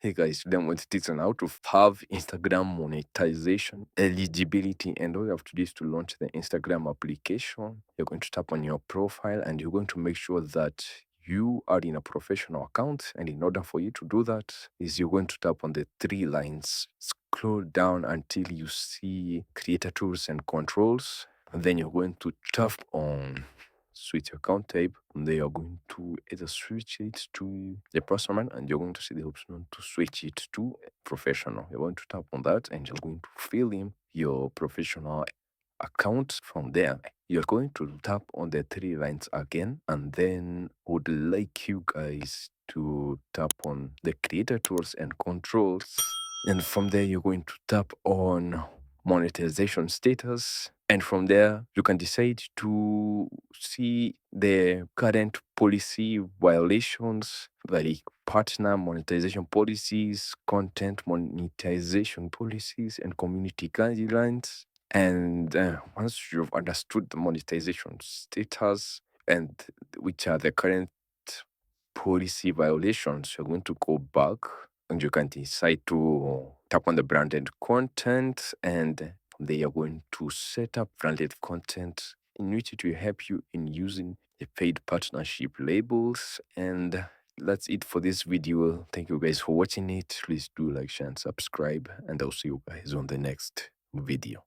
Hey guys, today I'm going to teach on how to have Instagram monetization eligibility. And all you have to do is to launch the Instagram application. You're going to tap on your profile and you're going to make sure that you are in a professional account. And in order for you to do that, is you're going to tap on the three lines. Scroll down until you see creator tools and controls. And then you're going to tap on switch account type, and then you're going to either switch it to the personal, and you're going to see the option to switch it to professional. You're going to tap on that and you're going to fill in your professional account. From there, you're going to tap on the three lines again, and then would like you guys to tap on the creator tools and controls. And from there, you're going to tap on monetization status. And from there, you can decide to see the current policy violations, like partner monetization policies, content monetization policies, and community guidelines. And once you've understood the monetization status and which are the current policy violations, you're going to go back and you can decide to tap on the branded content, and they are going to set up branded content in which it will help you in using the paid partnership labels. And that's it for this video. Thank you guys for watching it. Please do like, share, and subscribe, and I'll see you guys on the next video.